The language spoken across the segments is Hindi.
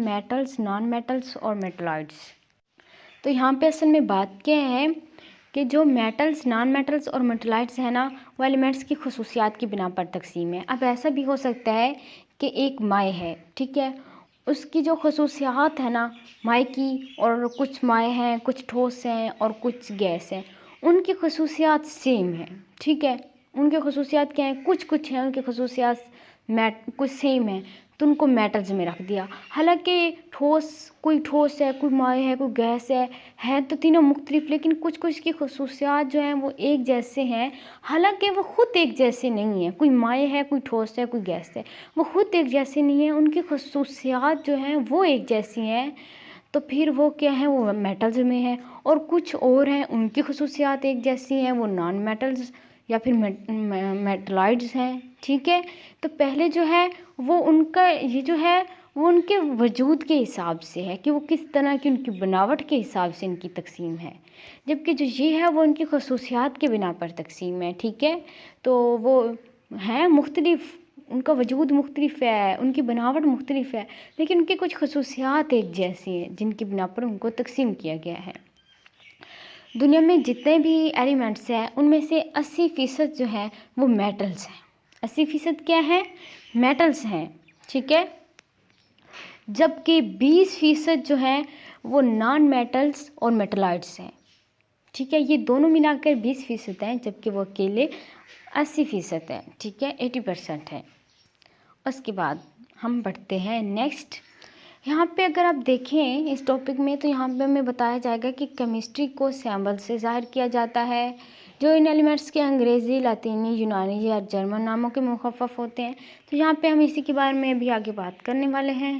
मेटल्स, नॉन मेटल्स और मेटलॉइड्स। तो यहाँ पे असल में बात क्या है कि जो मेटल्स, नॉन मेटल्स और मेटलॉइड्स है ना, वो एलिमेंट्स की खसूसियात की बिना पर तकसीम है। अब ऐसा भी हो सकता है कि एक माए है, ठीक है, उसकी जो खसूसियात है ना माए की, और कुछ माए हैं, कुछ ठोस हैं और कुछ गैस हैं, उनकी खसूसियात सेम है, ठीक है। उनके खसूसियात क्या हैं, कुछ कुछ हैं उनकी खसूसियात कुछ सेम है, तो उनको मेटल्स में रख दिया। हालांकि कोई ठोस है, कोई माए है, कोई गैस है तो तीनों मुख्तलिफ, लेकिन कुछ कुछ की खसूसियात जो हैं वो एक जैसे हैं। हालांकि वो ख़ुद एक जैसे नहीं है, कोई माए है, कोई ठोस है, कोई गैस है, वो ख़ुद एक जैसे नहीं है, उनकी खसूसियात जो हैं वो एक जैसी हैं। तो फिर वो क्या है, वो मेटल्स में है। और कुछ और हैं उनकी खसूसियात एक जैसी हैं, वो नॉन मेटल्स या फिर मेटलॉइड्स हैं, ठीक है। तो पहले जो है वो उनका ये जो है वो उनके वजूद के हिसाब से है कि वो किस तरह की उनकी बनावट के हिसाब से इनकी तकसीम है, जबकि जो ये है वो उनकी खसूसियात के बिना पर तकसीम है, ठीक है। तो वो हैं मुख्तलिफ, उनका वजूद मुख्तलिफ है, उनकी बनावट मुख्तलिफ है, लेकिन उनकी कुछ खसूसियात एक जैसी हैं जिनकी बिना पर उनको तकसीम किया गया है। दुनिया में जितने भी एलिमेंट्स हैं उनमें से 80% जो है वो मेटल्स हैं। 80% क्या है, मेटल्स हैं, ठीक है। जबकि 20% जो है वो नॉन मेटल्स और मेटलॉइड्स हैं, ठीक है। ये दोनों मिलाकर 20% हैं, जबकि वो अकेले 80% हैं, ठीक है, 80% है। उसके बाद हम बढ़ते हैं नेक्स्ट। यहाँ पे अगर आप देखें इस टॉपिक में, तो यहाँ पे हमें बताया जाएगा कि केमिस्ट्री को सैम्पल से ज़ाहिर किया जाता है, जो इन एलिमेंट्स के अंग्रेज़ी, लातीनी, यूनानी या जर्मन नामों के मुखफ़फ़ होते हैं। तो यहाँ पे हम इसी के बारे में भी आगे बात करने वाले हैं।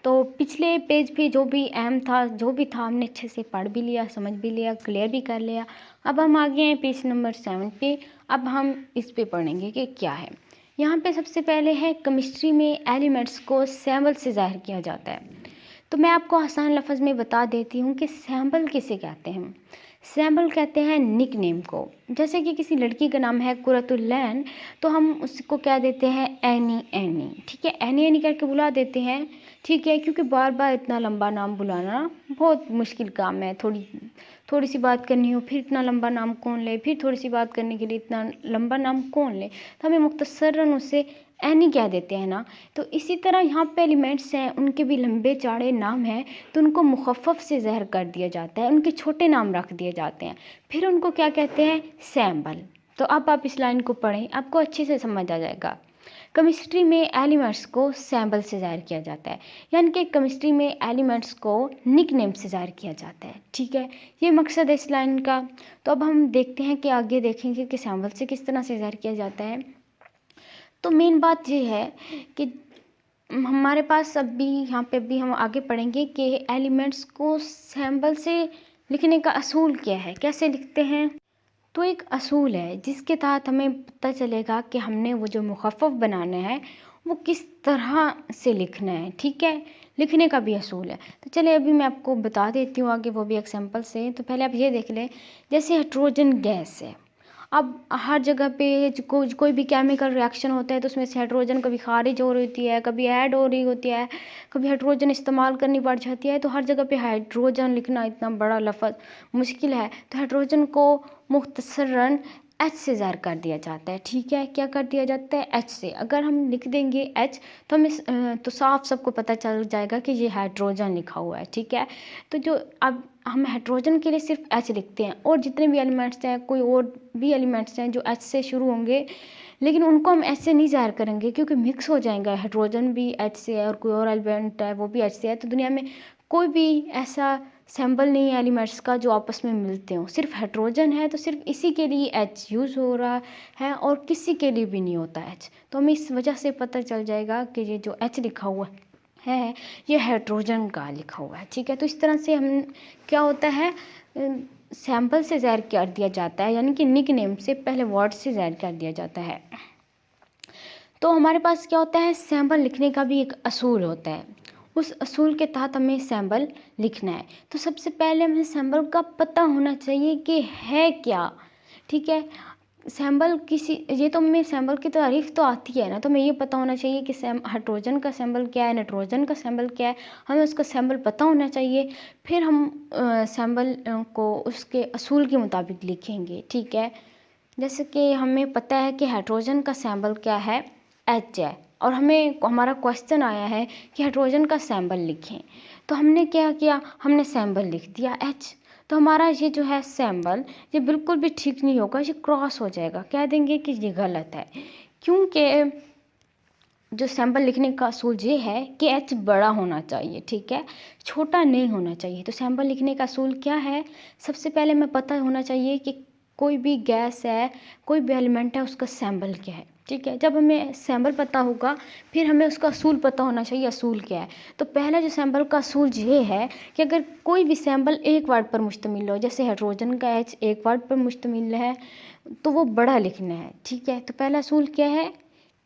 तो पिछले पेज पे जो भी अहम था, जो भी था, हमने अच्छे से पढ़ भी लिया, समझ भी लिया, क्लियर भी कर लिया। अब हम आ गए हैं पेज नंबर 7 पे। अब हम इस पे पढ़ेंगे कि क्या है। यहाँ पे सबसे पहले है केमिस्ट्री में एलिमेंट्स को सैम्पल से ज़ाहिर किया जाता है। तो मैं आपको आसान लफ्ज़ में बता देती हूँ कि सैम्पल किसे कहते हैं। सैम्पल कहते हैं निक नेम को। जैसे कि किसी लड़की का नाम है कुरतुल्लैन, तो हम उसको कह देते हैं एनी एनी, ठीक है, एनी एनी करके बुला देते हैं, ठीक है, क्योंकि बार बार इतना लंबा नाम बुलाना बहुत मुश्किल काम है। थोड़ी सी बात करनी हो फिर इतना लंबा नाम कौन ले, फिर थोड़ी सी बात करने के लिए इतना लंबा नाम कौन ले, तो हमें मुख्तसरन उसे एनी कह देते हैं ना। तो इसी तरह यहाँ पे एलिमेंट्स हैं, उनके भी लंबे चौड़े नाम हैं, तो उनको मुखफ़फ़ से ज़हर कर दिया जाता है, उनके छोटे नाम रख दिए जाते हैं, फिर उनको क्या कहते हैं, सैम्पल। तो अब आप इस लाइन को पढ़ें, आपको अच्छे से समझ आ जाएगा। केमिस्ट्री में एलिमेंट्स को सैम्पल से ज़ाहिर किया जाता है, यानी कि केमिस्ट्री में एलिमेंट्स को निक नेम से ज़ाहिर किया जाता है, ठीक है। ये मकसद है इस लाइन का। तो अब हम देखते हैं कि आगे देखेंगे कि सैम्पल से किस तरह से ज़ाहिर किया जाता है। तो मेन बात ये है कि हमारे पास अभी यहाँ पे भी हम आगे पढ़ेंगे कि एलिमेंट्स को सैम्पल से लिखने का असूल क्या है, कैसे लिखते हैं। तो एक असूल है जिसके तहत हमें पता चलेगा कि हमने वो जो मुखफ़फ़ बनाना है वो किस तरह से लिखना है, ठीक है। लिखने का भी असूल है। तो चलिए अभी मैं आपको बता देती हूँ आगे, वो भी एग्जांपल से। तो पहले आप ये देख लें, जैसे हाइड्रोजन गैस है। अब हर जगह पे कोई भी केमिकल रिएक्शन होता है तो उसमें से हाइड्रोजन कभी खारिज हो रही होती है, कभी ऐड हो रही होती है, कभी हाइड्रोजन इस्तेमाल करनी पड़ जाती है। तो हर जगह पे हाइड्रोजन लिखना इतना बड़ा लफ्ज़ मुश्किल है, तो हाइड्रोजन को मुख्तसरन एच से ज़ाहिर कर दिया जाता है, ठीक है। क्या कर दिया जाता है, एच से। अगर हम लिख देंगे एच तो हमें तो साफ सबको पता चल जाएगा कि ये हाइड्रोजन लिखा हुआ है, ठीक है। तो जो अब हम हाइड्रोजन के लिए सिर्फ एच लिखते हैं, और जितने भी एलिमेंट्स हैं, कोई और भी एलिमेंट्स हैं जो एच से शुरू होंगे, लेकिन उनको हम एच से नहीं ज़ाहिर करेंगे क्योंकि मिक्स हो जाएंगे। हाइड्रोजन भी एच से है और कोई और एलिमेंट है वो भी एच से है। तो दुनिया में कोई भी ऐसा सैम्पल नहीं है एलिमेंट्स का जो आपस में मिलते हों। सिर्फ हाइड्रोजन है तो सिर्फ इसी के लिए एच यूज़ हो रहा है और किसी के लिए भी नहीं होता एच। तो हमें इस वजह से पता चल जाएगा कि ये जो एच लिखा हुआ है ये हाइड्रोजन का लिखा हुआ है, ठीक है। तो इस तरह से हम क्या होता है, सैम्पल से ज़ाहिर कर दिया जाता है, यानी कि निक नेम से पहले वर्ड से ज़ाहिर कर दिया जाता है। तो हमारे पास क्या होता है, सैम्पल लिखने का भी एक असूल होता है। उस असूल के तहत हमें सैम्पल लिखना है। तो सबसे पहले हमें सैम्पल का पता होना चाहिए कि है क्या, ठीक है। सैंबल किसी, ये तो हमें सैंबल की तारीफ़ तो आती है ना, तो हमें ये पता होना चाहिए कि हाइड्रोजन का सैंबल क्या है, नाइट्रोजन का सैंबल क्या है, हमें उसका सैंबल पता होना चाहिए। फिर हम सैंबल को उसके असूल के मुताबिक लिखेंगे, ठीक है। जैसे कि हमें पता है कि हाइड्रोजन का सैंबल क्या है, H है, और हमारा क्वेश्चन आया है कि हाइड्रोजन का सैंबल लिखें। तो हमने क्या किया, हमने सैंबल लिख दिया H। तो हमारा ये जो है सैंबल, ये बिल्कुल भी ठीक नहीं होगा, ये क्रॉस हो जाएगा, कह देंगे कि ये गलत है, क्योंकि जो सैंपल लिखने का असूल ये है कि H बड़ा होना चाहिए, ठीक है, छोटा नहीं होना चाहिए। तो सैंपल लिखने का असूल क्या है, सबसे पहले हमें पता होना चाहिए कि कोई भी गैस है, कोई भी एलिमेंट है, उसका सैंपल क्या है, ठीक है। जब हमें सैंपल पता होगा फिर हमें उसका असूल पता होना चाहिए, असूल क्या है। तो पहला जो सैंपल का असूल ये है कि अगर कोई भी सैंपल एक वर्ड पर मुश्तमिल हो, जैसे हाइड्रोजन का H एक वर्ड पर मुश्तमिल है, तो वो बड़ा लिखना है, ठीक है। तो पहला असूल क्या है,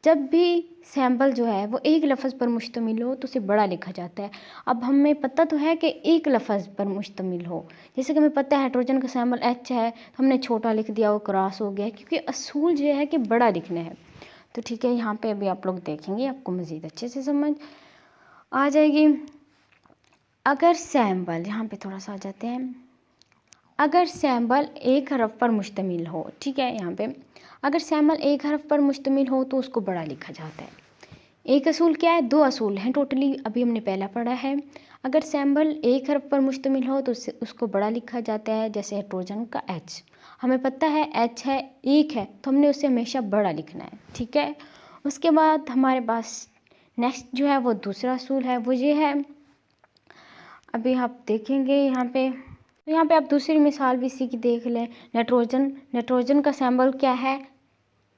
जब भी सैंपल जो है वो एक लफ्ज़ पर मुश्तमिल हो तो उसे बड़ा लिखा जाता है। अब हमें पता तो है कि एक लफ्ज़ पर मुश्तमिल हो, जैसे कि हमें पता है हाइड्रोजन का सैंपल H है, तो हमने छोटा लिख दिया, वो क्रॉस हो गया, क्योंकि असूल ये है कि बड़ा लिखना है। तो ठीक है, यहाँ पे अभी आप लोग देखेंगे, आपको मज़ीद अच्छे से समझ आ जाएगी। अगर सैंपल, यहाँ पे थोड़ा सा आ जाते हैं, अगर सैंपल एक हरफ पर मुश्तमिल हो, ठीक है, यहाँ पे अगर सैंपल एक हरफ पर मुश्तमिल हो तो उसको बड़ा लिखा जाता है। एक असूल क्या है, दो असूल हैं टोटली, अभी हमने पहला पढ़ा है। अगर सैंपल एक हरफ पर मुश्तमिल हो तो उसको बड़ा लिखा जाता है, जैसे हाइड्रोजन का H, हमें पता है H है, एक है, तो हमने उसे हमेशा बड़ा लिखना है, ठीक है। उसके बाद हमारे पास नेक्स्ट जो है वो दूसरा असूल है, वो ये है, अभी आप देखेंगे यहाँ पे, तो यहाँ पे आप दूसरी मिसाल भी इसी की देख लें। नाइट्रोजन का सैंपल क्या है,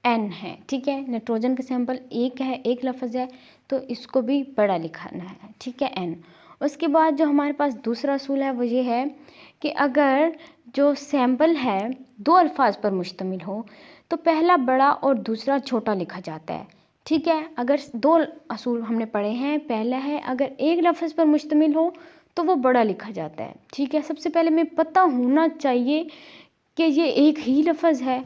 N है, ठीक है। नाइट्रोजन का सैंपल एक है, एक लफ्ज़ है, तो इसको भी बड़ा लिखाना है, ठीक है, N। उसके बाद जो हमारे पास दूसरा असूल है वो ये है कि अगर जो सैंपल है दो अल्फाज पर मुश्तमिल हो तो पहला बड़ा और दूसरा छोटा लिखा जाता है, ठीक है। अगर दो असूल हमने पढ़े हैं, पहला है अगर एक लफ्ज़ पर मुश्तमिल हो तो वो बड़ा लिखा जाता है, ठीक है। सबसे पहले हमें पता होना चाहिए कि ये एक ही लफ्ज़ है,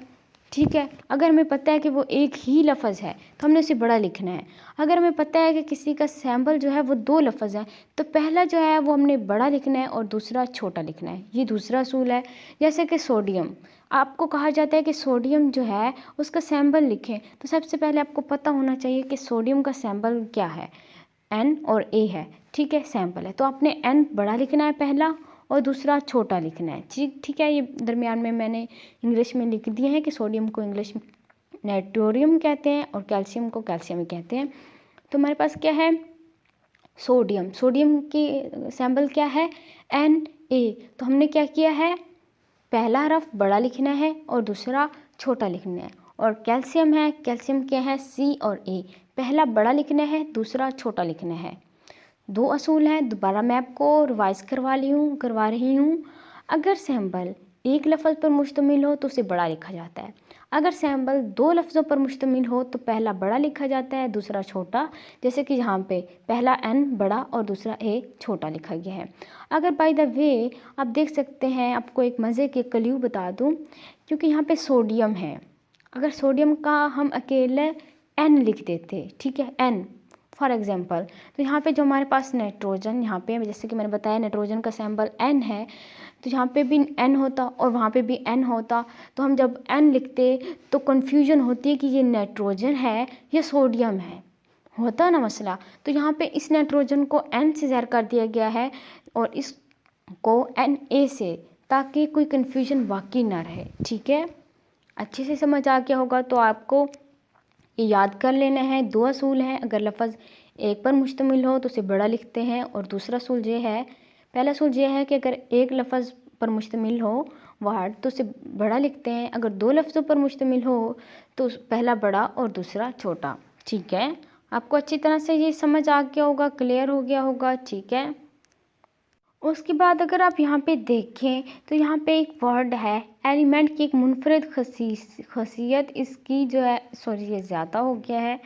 ठीक है। अगर हमें पता है कि वो एक ही लफ्ज़ है तो हमने उसे बड़ा लिखना है। अगर हमें पता है कि किसी का सैंपल जो है वो दो लफ्ज़ है तो पहला जो है वो हमने बड़ा लिखना है और दूसरा छोटा लिखना है, ये दूसरा असूल है। जैसे कि सोडियम, आपको कहा जाता है कि सोडियम जो है उसका सैंपल लिखें, तो सबसे पहले आपको पता होना चाहिए कि सोडियम का सैंपल क्या है, N और A है, ठीक है, सैंपल है, तो आपने N बड़ा लिखना है पहला और दूसरा छोटा लिखना है, ठीक है। ये दरमियान में मैंने इंग्लिश में लिख दिए हैं कि सोडियम को इंग्लिश में नाइट्रोरियम कहते हैं और कैल्शियम को कैल्शियम कहते हैं। तो हमारे पास क्या है, सोडियम की सैंपल क्या है, Na। तो हमने क्या किया है, पहला हरफ बड़ा लिखना है और दूसरा छोटा लिखना है। और कैल्शियम है, कैल्शियम क्या है, C और A, पहला बड़ा लिखना है, दूसरा छोटा लिखना है। दो असूल हैं, दोबारा मैं आपको रिवाइज करवा रही हूँ। अगर सैंपल एक लफ्ज़ पर मुश्तमिल हो तो उसे बड़ा लिखा जाता है। अगर सैंपल दो लफ्ज़ों पर मुश्तमिल हो तो पहला बड़ा लिखा जाता है, दूसरा छोटा, जैसे कि यहाँ पे पहला N बड़ा और दूसरा A छोटा लिखा गया है। अगर बाय द वे आप देख सकते हैं, आपको एक मज़े के क्ल्यू बता दूँ, क्योंकि यहाँ पे सोडियम है, अगर सोडियम का हम अकेले N लिख देते, ठीक है, N फॉर एग्जांपल, तो यहाँ पे जो हमारे पास नाइट्रोजन, यहाँ पे जैसे कि मैंने बताया नाइट्रोजन का सैंपल N है, तो यहाँ पे भी N होता और वहाँ पे भी N होता, तो हम जब N लिखते तो कन्फ्यूजन होती है कि ये नाइट्रोजन है या सोडियम है, होता ना मसला। तो यहाँ पे इस नाइट्रोजन को N से ज़ाहिर कर दिया गया है और इसको Na से, ताकि कोई कन्फ्यूजन बाकी ना रहे, ठीक है। अच्छे से समझ आ गया होगा, तो आपको ये याद कर लेना है। दो असूल हैं, अगर लफ्ज़ एक पर मुश्तमिल हो तो उसे बड़ा लिखते हैं, और दूसरा असूल ये है, पहला असूल ये है कि अगर एक लफ्ज़ पर मुश्तमिल हो वर्ड तो उसे बड़ा लिखते हैं, अगर दो लफ्ज़ों पर मुश्तमिल हो तो पहला बड़ा और दूसरा छोटा, ठीक है। आपको अच्छी तरह से ये समझ आ गया होगा, क्लियर हो गया होगा, ठीक है। उसके बाद अगर आप यहाँ पे देखें तो यहाँ पे एक वर्ड है एलिमेंट की एक मुनफरद खसीयत इसकी जो है, सॉरी ये ज़्यादा हो गया है,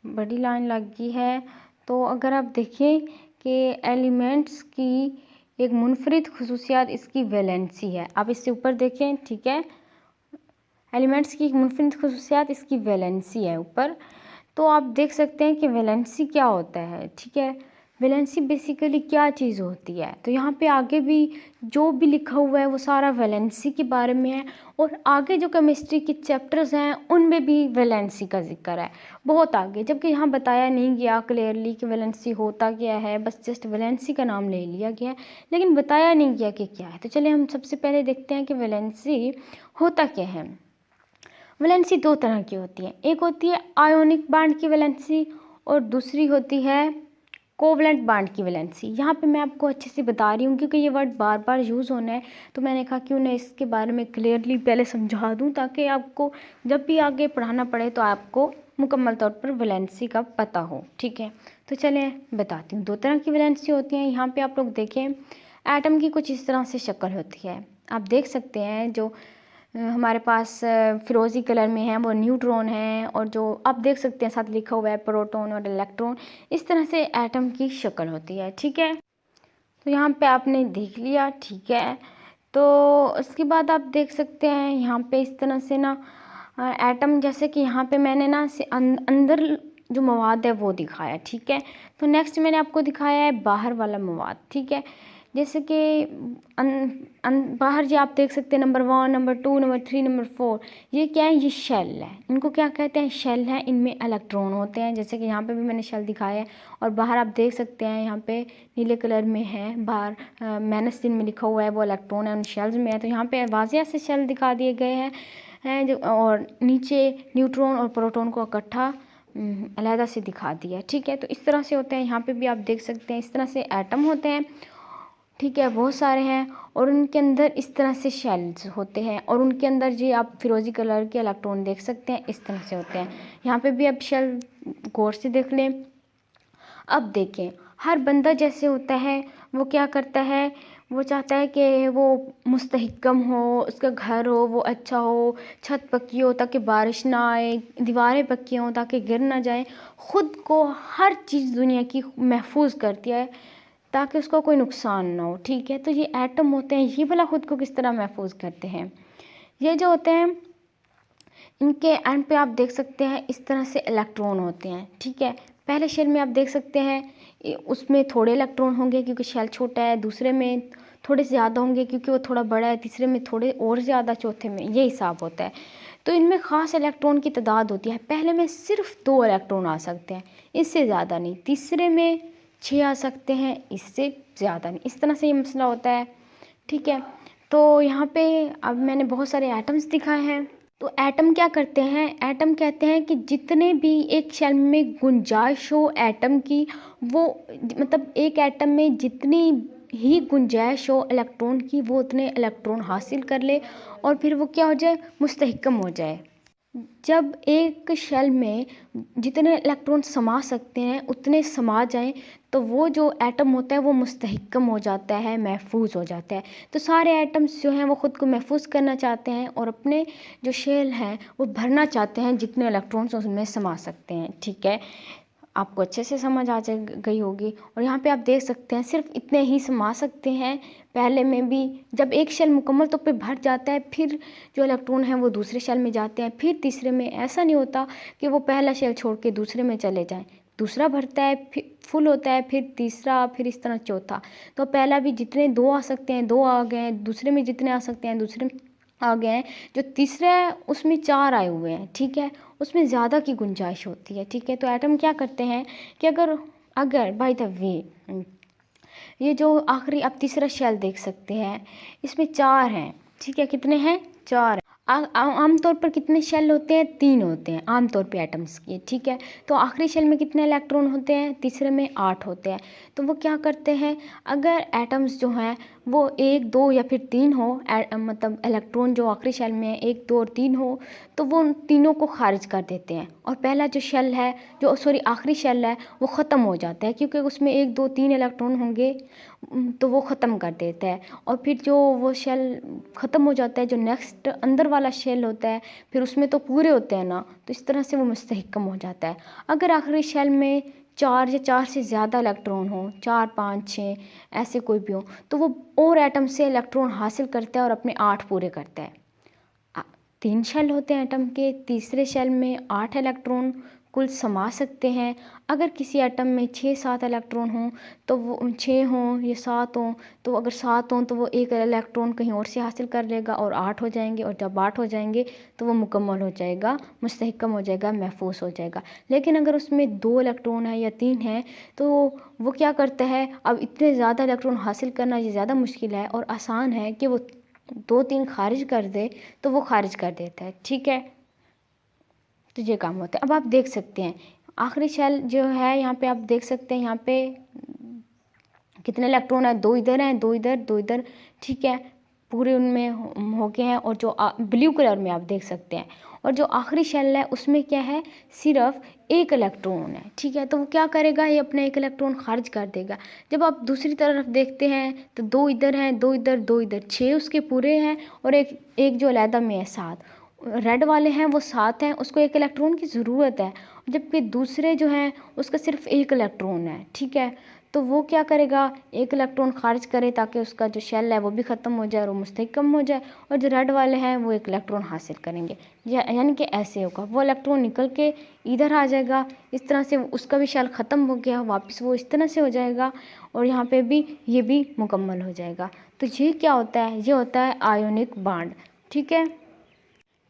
बड़ी लाइन लग गई है। तो अगर आप देखें कि एलिमेंट्स की एक मुनफरद खसूसियात इसकी वैलेंसी है, आप इससे ऊपर देखें, ठीक है, एलिमेंट्स की एक मुनफरिद खसूसियात इसकी वैलेंसी है ऊपर। तो आप देख सकते हैं कि वैलेंसी क्या होता है, ठीक है। वैलेंसी बेसिकली क्या चीज़ होती है, तो यहाँ पे आगे भी जो भी लिखा हुआ है वो सारा वैलेंसी के बारे में है। और आगे जो केमिस्ट्री के चैप्टर्स हैं उनमें भी वैलेंसी का जिक्र है बहुत आगे, जबकि यहाँ बताया नहीं गया क्लियरली कि वैलेंसी होता क्या है, बस जस्ट वैलेंसी का नाम ले लिया गया है, लेकिन बताया नहीं गया कि क्या है। तो चलिए हम सबसे पहले देखते हैं कि वैलेंसी होता क्या है। वैलेंसी दो तरह की होती है, एक होती है आयोनिक बांड की वैलेंसी और दूसरी होती है कोवलेंट बांड की वैलेंसी। यहाँ पे मैं आपको अच्छे से बता रही हूँ क्योंकि ये वर्ड बार बार यूज़ होना है, तो मैंने कहा क्यों ना इसके बारे में क्लियरली पहले समझा दूँ ताकि आपको जब भी आगे पढ़ाना पड़े तो आपको मुकम्मल तौर पर वैलेंसी का पता हो, ठीक है। तो चलिए बताती हूँ, दो तरह की वैलेंसी होती हैं। यहाँ पर आप लोग देखें एटम की कुछ इस तरह से शक्ल होती है, आप देख सकते हैं जो हमारे पास फिरोज़ी कलर में है वो न्यूट्रॉन है, और जो आप देख सकते हैं साथ लिखा हुआ है प्रोटॉन और इलेक्ट्रॉन। इस तरह से एटम की शक्ल होती है, ठीक है। तो यहाँ पे आपने देख लिया, ठीक है। तो उसके बाद आप देख सकते हैं यहाँ पे इस तरह से ना एटम, जैसे कि यहाँ पे मैंने ना से अंदर जो मवाद है वो दिखाया, ठीक है। तो नेक्स्ट मैंने आपको दिखाया है बाहर वाला मवाद, ठीक है। जैसे कि बाहर जो आप देख सकते हैं नंबर 1, नंबर 2, नंबर 3, नंबर 4, ये क्या है, ये शेल है। इनको क्या कहते हैं, शेल है। इनमें इलेक्ट्रॉन होते हैं, जैसे कि यहाँ पे भी मैंने शेल दिखाया है। और बाहर आप देख सकते हैं यहाँ पे नीले कलर में है, बाहर -3 में लिखा हुआ है, वो इलेक्ट्रॉन है, उन शेल्स में है। तो यहाँ पे वाज़िया से शेल दिखा दिए गए हैं जो, और नीचे न्यूट्रॉन और प्रोटॉन को इकट्ठा अलहदा से दिखा दिया, ठीक है। तो इस तरह से होते हैं, यहाँ पे भी आप देख सकते हैं इस तरह से एटम होते हैं, ठीक है, बहुत सारे हैं। और उनके अंदर इस तरह से शेल्स होते हैं, और उनके अंदर जी आप फिरोज़ी कलर के इलेक्ट्रॉन देख सकते हैं, इस तरह से होते हैं। यहाँ पे भी आप शेल गौर से देख लें। अब देखें, हर बंदा जैसे होता है वो क्या करता है, वो चाहता है कि वो मुस्तहकम हो, उसका घर हो वो अच्छा हो, छत पक्की हो ताकि बारिश ना आए, दीवारें पक्की हों ताकि गिर ना जाए। ख़ुद को हर चीज़ दुनिया की महफूज करती है ताकि उसका कोई नुकसान ना हो, ठीक है। तो ये एटम होते हैं, ये भला ख़ुद को किस तरह महफूज करते हैं। ये जो होते हैं इनके एंड पे आप देख सकते हैं इस तरह से इलेक्ट्रॉन होते हैं, ठीक है। पहले शेल में आप देख सकते हैं उसमें थोड़े इलेक्ट्रॉन होंगे क्योंकि शेल छोटा है, दूसरे में थोड़े ज़्यादा होंगे क्योंकि वो थोड़ा बड़ा है, तीसरे में थोड़े और ज़्यादा, चौथे में, ये हिसाब होता है। तो इनमें ख़ास इलेक्ट्रॉन की तादाद होती है। पहले में सिर्फ 2 इलेक्ट्रॉन आ सकते हैं, इससे ज़्यादा नहीं। तीसरे में 6 आ सकते हैं, इससे ज़्यादा नहीं। इस तरह से ये मसला होता है, ठीक है। तो यहाँ पे अब मैंने बहुत सारे एटम्स दिखाए हैं। तो एटम क्या करते हैं, एटम कहते हैं कि जितने भी एक शेल में गुंजाइश हो एटम की, वो मतलब एक एटम में जितनी ही गुंजाइश हो इलेक्ट्रॉन की, वो उतने इलेक्ट्रॉन हासिल कर ले और फिर वो क्या हो जाए, मुस्तहकम हो जाए। जब एक शेल में जितने इलेक्ट्रॉन समा सकते हैं उतने समा जाएं तो वो जो एटम होता है वो मुस्तहकम हो जाता है, महफूज हो जाता है। तो सारे एटम्स जो हैं वो ख़ुद को महफूज करना चाहते हैं और अपने जो शेल हैं वो भरना चाहते हैं जितने इलेक्ट्रॉन्स उसमें समा सकते हैं, ठीक है। आपको अच्छे से समझ आ गई होगी। और यहाँ पे आप देख सकते हैं सिर्फ इतने ही समा सकते हैं। पहले में भी जब एक शेल मुकम्मल तौर पे भर जाता है फिर जो इलेक्ट्रॉन हैं वो दूसरे शेल में जाते हैं, फिर तीसरे में। ऐसा नहीं होता कि वो पहला शेल छोड़ के दूसरे में चले जाएं। दूसरा भरता है, फिर फुल होता है, फिर तीसरा, फिर इस तरह चौथा। तो पहला भी जितने 2 आ सकते हैं 2 आ गए, दूसरे में जितने आ सकते हैं दूसरे में आ गए हैं, जो तीसरा है उसमें 4 आए हुए हैं, ठीक है। उसमें ज़्यादा की गुंजाइश होती है, ठीक है। तो एटम क्या करते हैं कि अगर बाय द वे ये जो आखिरी आप तीसरा शेल देख सकते हैं इसमें 4 हैं, ठीक है। कितने हैं, 4। आमतौर पर कितने शेल होते हैं, 3 होते हैं आमतौर पे एटम्स के, ठीक है। तो आखिरी शेल में कितने इलेक्ट्रॉन होते हैं, तीसरे में 8 होते हैं। तो वो क्या करते हैं, अगर एटम्स जो हैं वो 1, 2 या फिर 3 हो, मतलब इलेक्ट्रॉन जो आखिरी शेल में 1, 2 और 3 हो, तो वो उन तीनों को खारिज कर देते हैं और पहला जो शेल है जो आखिरी शेल है वो ख़त्म हो जाता है क्योंकि उसमें 1, 2, 3 इलेक्ट्रॉन होंगे, तो वो ख़त्म कर देता है। और फिर जो वो शेल ख़त्म हो जाता है, जो नेक्स्ट अंदर वाला शेल होता है फिर उसमें तो पूरे होते हैं ना, तो इस तरह से वो मुस्तहकम हो जाता है। अगर आखिरी शेल में 4 या 4 से ज़्यादा इलेक्ट्रॉन हो, 4, 5, 6 ऐसे कोई भी हो, तो वो और एटम से इलेक्ट्रॉन हासिल करता है और अपने 8 पूरे करता है। 3 शेल होते हैं एटम के। तीसरे शेल में 8 इलेक्ट्रॉन कुल समा सकते हैं। अगर किसी एटम में 6-7 इलेक्ट्रॉन हों तो वो 6 हों या 7 हों, तो अगर 7 हों तो वो एक इलेक्ट्रॉन कहीं और से हासिल कर लेगा और 8 हो जाएंगे, और जब 8 हो जाएंगे तो वो मुकम्मल हो जाएगा, मुस्तहकम हो जाएगा, महफूज हो जाएगा। लेकिन अगर उसमें 2 इलेक्ट्रॉन है या 3 है तो वो क्या करता है, अब इतने ज़्यादा इलेक्ट्रॉन हासिल करना ये ज़्यादा मुश्किल है, और आसान है कि वो 2-3 खारिज कर दे, तो वो खारिज कर देता है। ठीक है, तो ये काम होता है। अब आप देख सकते हैं आखिरी शेल जो है, यहाँ पे आप देख सकते हैं यहाँ पे कितने इलेक्ट्रॉन है, 2 इधर हैं, 2 इधर, 2 इधर। ठीक है, पूरे उनमें हो गए हैं। और जो ब्लू कलर में आप देख सकते हैं, और जो आखिरी शेल है उसमें क्या है, सिर्फ 1 इलेक्ट्रॉन है। ठीक है, तो वो क्या करेगा, ये अपना 1 इलेक्ट्रॉन खारिज कर देगा। जब आप दूसरी तरफ देखते हैं तो 2 इधर हैं, 2 इधर, 2 इधर, 6 उसके पूरे हैं, और एक जो अलहदा में है 7। रेड वाले हैं वो 7 हैं, उसको 1 इलेक्ट्रॉन की ज़रूरत है, जबकि दूसरे जो हैं उसका सिर्फ 1 इलेक्ट्रॉन है। ठीक है, तो वो क्या करेगा, 1 इलेक्ट्रॉन खारिज करे ताकि उसका जो शेल है वो भी ख़त्म हो जाए और वो मुस्तहकम हो जाए, और जो रेड वाले हैं वो 1 इलेक्ट्रॉन हासिल करेंगे। यानी कि ऐसे होगा, वो इलेक्ट्रॉन निकल के इधर आ जाएगा, इस तरह से उसका भी शेल ख़त्म हो गया, वापस वो इस तरह से हो जाएगा, और यहाँ पे भी ये भी मुकम्मल हो जाएगा। तो ये क्या होता है, ये होता है आयोनिक बॉन्ड। ठीक है,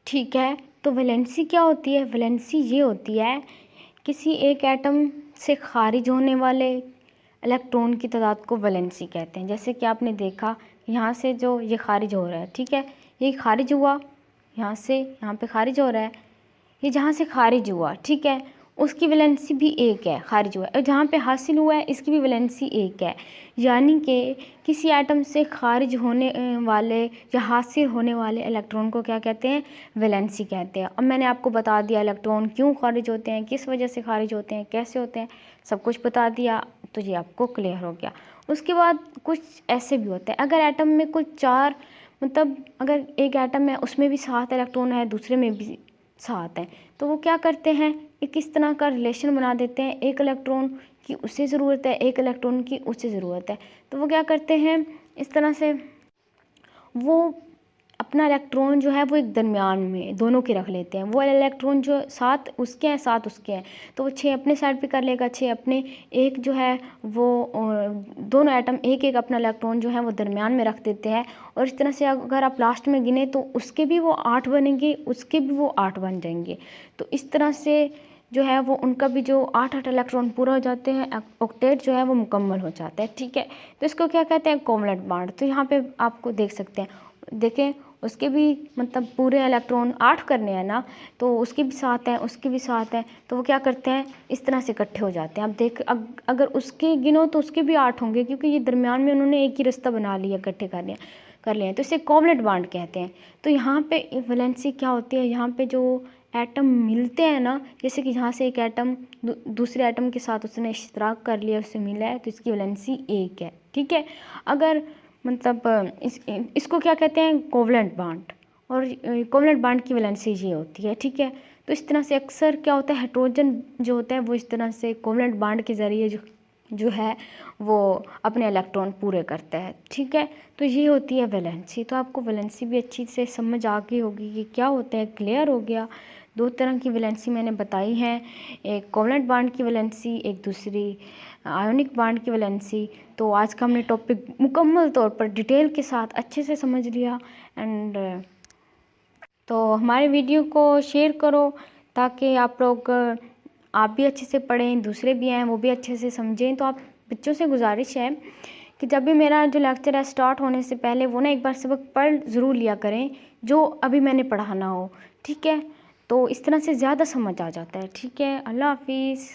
ठीक है, तो वैलेंसी क्या होती है, वैलेंसी ये होती है किसी एक एटम से खारिज होने वाले इलेक्ट्रॉन की तादाद को वैलेंसी कहते हैं। जैसे कि आपने देखा यहाँ से जो ये खारिज हो रहा है, ठीक है, ये खारिज हुआ, यहाँ से यहाँ पे खारिज हो रहा है, ये जहाँ से खारिज हुआ, ठीक है, उसकी वैलेंसी भी 1 है, खारिज हुआ है, और जहाँ पे हासिल हुआ है इसकी भी वैलेंसी 1 है। यानी कि किसी एटम से खारिज होने वाले या हासिल होने वाले इलेक्ट्रॉन को क्या कहते हैं, वैलेंसी कहते हैं। अब मैंने आपको बता दिया इलेक्ट्रॉन क्यों खारिज होते हैं, किस वजह से खारिज होते हैं, कैसे होते हैं, सब कुछ बता दिया, तो ये आपको क्लियर हो गया। उसके बाद कुछ ऐसे भी होते हैं, अगर एटम में कुछ 4, मतलब अगर एक एटम है उसमें भी 7 इलेक्ट्रॉन है, दूसरे में भी 7 हैं, तो वो क्या करते हैं, एक इस तरह का रिलेशन बना देते हैं, 1 इलेक्ट्रॉन की उसे ज़रूरत है, 1 इलेक्ट्रॉन की उसे ज़रूरत है, तो वो क्या करते हैं, इस तरह से वो अपना इलेक्ट्रॉन जो है वो एक दरमियान में दोनों के रख लेते हैं। वो इलेक्ट्रॉन जो 7 उसके हैं, 7 उसके हैं, तो वो 6 अपने साइड पे कर लेगा, 6 अपने, एक जो है वो दोनों एटम एक एक अपना इलेक्ट्रॉन जो है वो दरमियान में रख देते हैं। और इस तरह से अगर आप लास्ट में गिने तो उसके भी वो 8 बनेंगे, उसके भी वो 8 बन जाएंगे। तो इस तरह से जो है वो उनका भी जो 8-8 इलेक्ट्रॉन पूरा हो जाते हैं, ऑक्टेट जो है वो मुकम्मल हो जाता है। ठीक है, तो इसको क्या कहते हैं, कोवलेंट बॉन्ड। तो यहाँ पे आपको देख सकते हैं, देखें उसके भी मतलब पूरे इलेक्ट्रॉन 8 करने हैं ना, तो उसके भी 7 हैं, उसके भी 7 हैं, तो वो क्या करते हैं, इस तरह से इकट्ठे हो जाते हैं। अब देख अगर उसके गिनो तो उसके भी 8 होंगे, क्योंकि ये दरमियान में उन्होंने एक ही रास्ता बना लिया, इकट्ठे कर लिए, तो इसे कोवलेंट बॉन्ड कहते हैं। तो यहाँ पे वैलेंसी क्या होती है, यहाँ पे जो एटम मिलते हैं ना, जैसे कि यहाँ से एक एटम दूसरे एटम के साथ उसने इश्तराक कर लिया, उससे मिला है, तो इसकी वैलेंसी 1 है। ठीक है, अगर मतलब इसको क्या कहते हैं, कोवलेंट बॉन्ड, और कोवलेंट बॉन्ड की वैलेंसी ये होती है। ठीक है, तो इस तरह से अक्सर क्या होता है, हाइड्रोजन जो होता है वो इस तरह से कोवलेंट बॉन्ड के ज़रिए जो है वो अपने इलेक्ट्रॉन पूरे करता है। ठीक है, तो ये होती है वैलेंसी। तो आपको वैलेंसी भी अच्छी से समझ आ गई होगी कि क्या होता है, क्लियर हो गया। 2 तरह की वैलेंसी मैंने बताई हैं, एक कोवलेंट बॉन्ड की वैलेंसी, एक दूसरी आयोनिक बॉन्ड की वैलेंसी। तो आज का हमने टॉपिक मुकम्मल तौर पर डिटेल के साथ अच्छे से समझ लिया। एंड तो हमारे वीडियो को शेयर करो ताकि आप भी अच्छे से पढ़ें, दूसरे भी हैं वो भी अच्छे से समझें। तो आप बच्चों से गुजारिश है कि जब भी मेरा जो लेक्चर है स्टार्ट होने से पहले वो ना एक बार सबक पढ़ ज़रूर लिया करें जो अभी मैंने पढ़ाना हो। ठीक है, तो इस तरह से ज़्यादा समझ आ जाता है। ठीक है, अल्लाह हाफिज़।